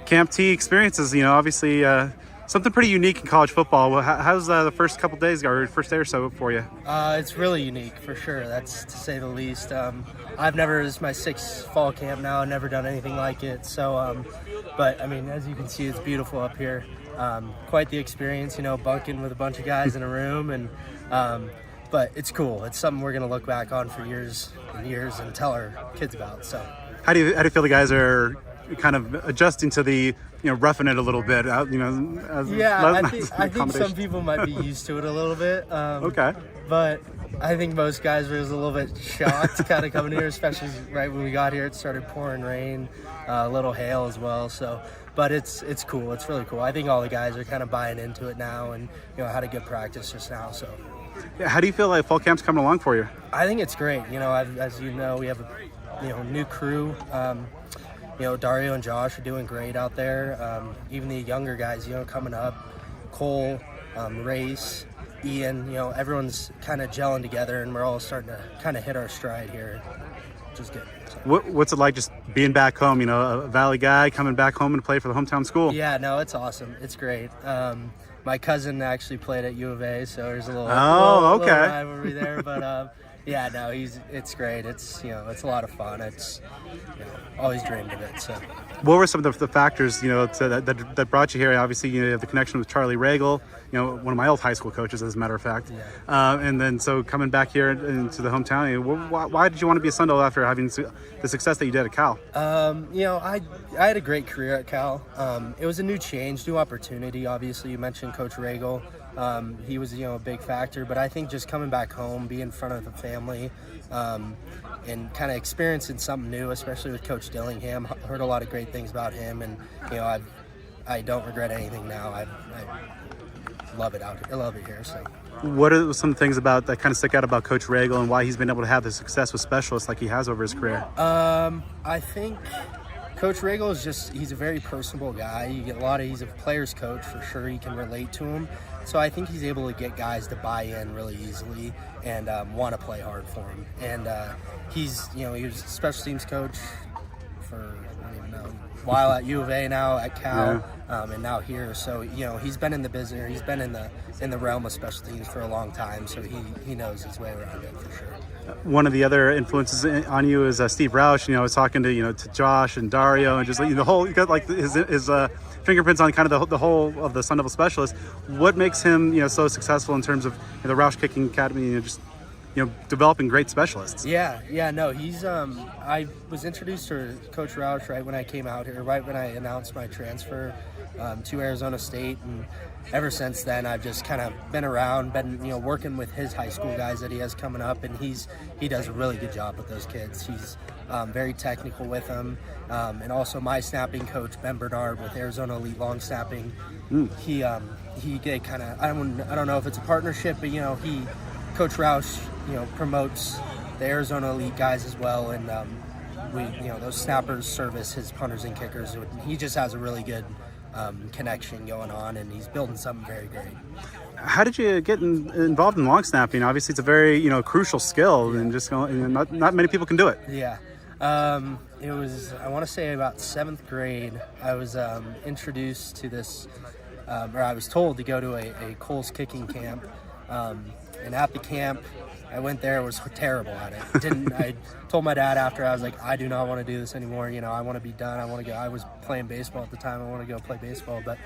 Camp T experiences, obviously something pretty unique in college football. Well, how's the first couple days or first day or so for you? It's really unique for sure. That's to say the least. This is my sixth fall camp now. I've never done anything like it. So, but I mean, as you can see, it's beautiful up here. Quite the experience, bunking with a bunch of guys in a room, and but it's cool. It's something we're gonna look back on for years and years and tell our kids about. So, how do you feel the guys are kind of adjusting to the roughing it a little bit? I think some people might be used to it a little bit. Okay. But I think most guys were just a little bit shocked kind of coming here, especially right when we got here. It started pouring rain, a little hail as well. So, but it's cool. It's really cool. I think all the guys are kind of buying into it now, and had a good practice just now. So, yeah, how do you feel like fall camp's coming along for you? I think it's great. As you know, we have a new crew. Dario and Josh are doing great out there. Even the younger guys, coming up, Cole, Race, Ian, everyone's kind of gelling together, and we're all starting to kind of hit our stride here, which is good. So. What's it like just being back home, a Valley guy coming back home and play for the hometown school? Yeah, no, it's awesome. It's great. My cousin actually played at U of A, so there's a little rivalry there, but yeah, no, it's great. It's it's a lot of fun. It's always dreamed of it. So, what were some of the factors that brought you here? Obviously, you have the connection with Charlie Regal, one of my old high school coaches, as a matter of fact. Yeah. And then so coming back here into the hometown, why did you want to be a Sun Devil after having the success that you did at Cal? I had a great career at Cal. It was a new change, new opportunity. Obviously, you mentioned Coach Regal. He was a big factor, but I think just coming back home, being in front of the family, and kind of experiencing something new, especially with Coach Dillingham. Heard a lot of great things about him, and I don't regret anything now. I love it out here. I love it here. So, what are some things about that kind of stick out about Coach Regal and why he's been able to have the success with specialists like he has over his career? I think Coach Regal he's a very personable guy. You get he's a player's coach for sure. You can relate to him. So I think he's able to get guys to buy in really easily and want to play hard for him. And he was a special teams coach for, I don't even know, a while at U of A, now at Cal, and now here. So, he's been in the business, he's been in the realm of special teams for a long time. So he knows his way around it for sure. One of the other influences on you is Steve Rausch. I was talking to to Josh and Dario, and just the whole, you got like his fingerprints on kind of the whole of the Sun Devil specialist. What makes him so successful in terms of the Rausch Kicking Academy and just developing great specialists? No, he's I was introduced to Coach Rausch right when I came out here, right when I announced my transfer to Arizona State, and ever since then I've just kind of been around, working with his high school guys that he has coming up, and he does a really good job with those kids. He's very technical with them, and also my snapping coach Ben Bernard with Arizona Elite Long Snapping. He did kind of, I don't know if it's a partnership, but Coach Rausch promotes the Arizona Elite guys as well, and those snappers service his punters and kickers. He just has a really good connection going on, and he's building something very great. How did you get involved in long snapping? Obviously, it's a very crucial skill, and just not many people can do it. Yeah, it was, I want to say, about 7th grade. I was introduced to this, or I was told to go to a Rausch Kicking camp, and at the camp, I went there, was terrible at it. I told my dad after, I was like, I do not want to do this anymore. I want to be done. I want to go. I was playing baseball at the time. I want to go play baseball. But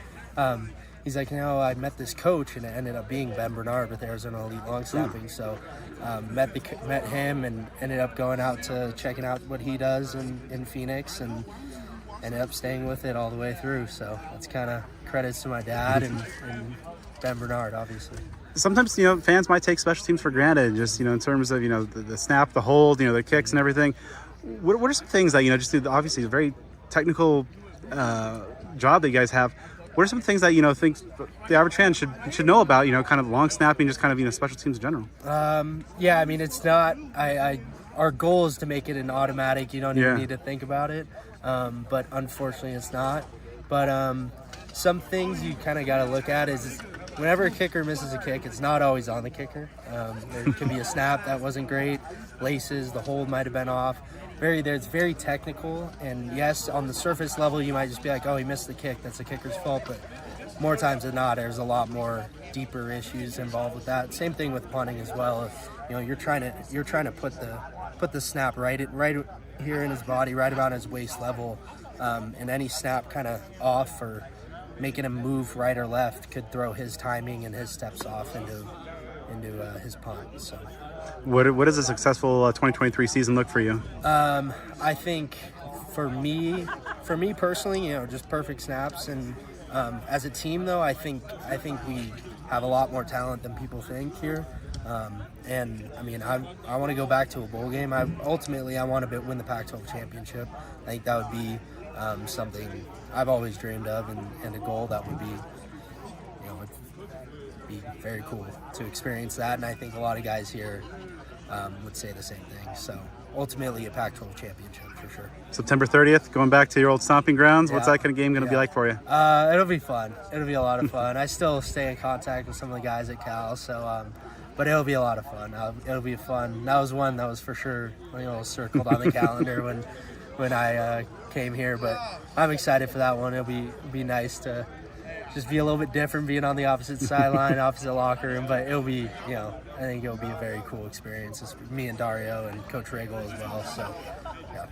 he's like, I met this coach, and it ended up being Ben Bernard with Arizona Elite Long Snapping. So met him and ended up going out to checking out what he does in Phoenix, and ended up staying with it all the way through. So that's kind of credits to my dad and Ben Bernard, obviously. Sometimes, fans might take special teams for granted, just, in terms of, the snap, the hold, the kicks and everything. What are some things that, just do, obviously a very technical job that you guys have. What are some things that, think the average fan should know about, kind of long snapping, just kind of, special teams in general? It's not, our goal is to make it an automatic. You don't even need to think about it. But unfortunately it's not. But some things you kind of got to look at is whenever a kicker misses a kick, it's not always on the kicker. There can be a snap that wasn't great, laces, the hold might have been off. it's very technical, and yes, on the surface level you might just be like, oh, he missed the kick, that's the kicker's fault, but more times than not there's a lot more deeper issues involved with that. Same thing with punting as well. You know, you're trying to put the snap right here in his body, right about his waist level, and any snap kind of off or making him move right or left could throw his timing and his steps off into his punt. So What does a successful 2023 season look for you? I think for me personally, you know, just perfect snaps. And as a team, though, I think we have a lot more talent than people think here. And I mean, I want to go back to a bowl game. Ultimately I want to win the Pac-12 championship. I think that would be something I've always dreamed of, and a goal that would be, you know, it'd be very cool to experience that. And I think a lot of guys here would say the same thing. So ultimately a Pac-12 championship for sure. September 30th, going back to your old stomping grounds. Yeah. What's that kind of game going to be like for you? It'll be fun. It'll be a lot of fun. I still stay in contact with some of the guys at Cal, so but it'll be a lot of fun. It'll be fun. That was one that was for sure, you know, circled on the calendar when I came here. But I'm excited for that one. It'll be nice to just be a little bit different, being on the opposite sideline, opposite locker room. But it'll be, you know, I think it'll be a very cool experience. It's me and Dario and Coach Regal as well. So, yeah.